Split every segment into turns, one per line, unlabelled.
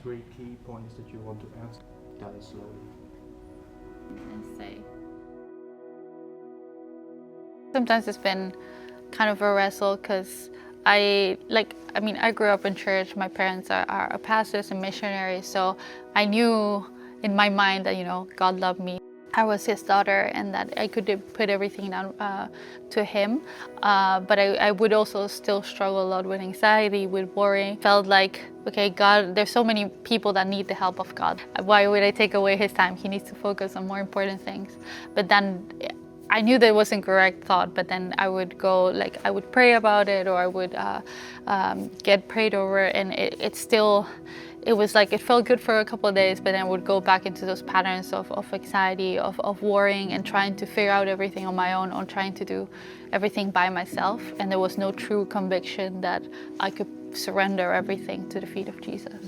3 key points that you want to add. Tell it slowly.
And say. Sometimes it's been kind of a wrestle because I grew up in church. My parents are pastors and missionaries, so I knew in my mind that, God loved me. I was his daughter and that I could put everything down to him. But I would also still struggle a lot with anxiety, with worry. Felt like, okay, God, there's so many people that need the help of God. Why would I take away his time? He needs to focus on more important things. But then I knew that wasn't correct thought, but then I would go, I would pray about it, or I would get prayed over, and it was like, it felt good for a couple of days, but then I would go back into those patterns of anxiety, of worrying and trying to figure out everything on my own, or trying to do everything by myself. And there was no true conviction that I could surrender everything to the feet of Jesus.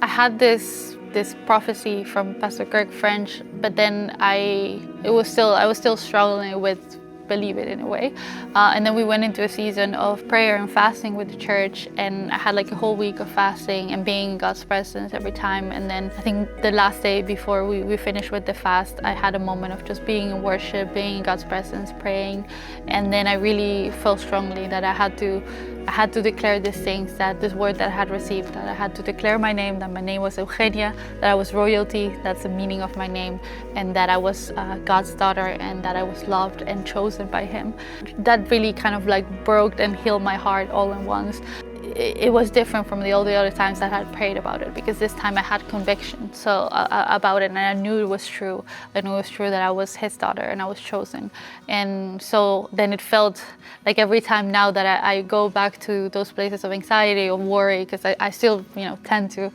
I had this prophecy from Pastor Kirk French, but then I was still struggling with believe it in a way. And then we went into a season of prayer and fasting with the church, and I had a whole week of fasting and being in God's presence every time. And then I think the last day before we finished with the fast, I had a moment of just being in worship, being in God's presence, praying. And then I really felt strongly that I had to declare these things, that this word that I had received, that I had to declare my name, that my name was Eugenia, that I was royalty, that's the meaning of my name, and that I was God's daughter, and that I was loved and chosen by him. That really kind of broke and healed my heart all at once. It was different from all the other times that I had prayed about it, because this time I had conviction about it, and I knew it was true. I knew it was true that I was his daughter and I was chosen. And so then it felt like every time now that I go back to those places of anxiety or worry, because I still tend to,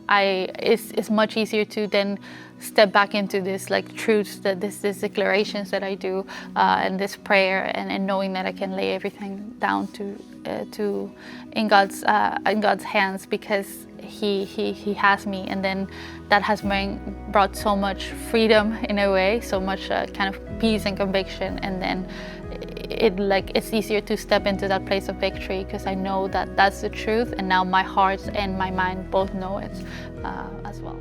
it's much easier to then step back into this truths, that this declarations that I do, and this prayer, and knowing that I can lay everything down in God's hands, because he has me. And then that has brought so much freedom in a way, so much kind of peace and conviction. And then it's easier to step into that place of victory, because I know that that's the truth, and now my heart and my mind both know it as well.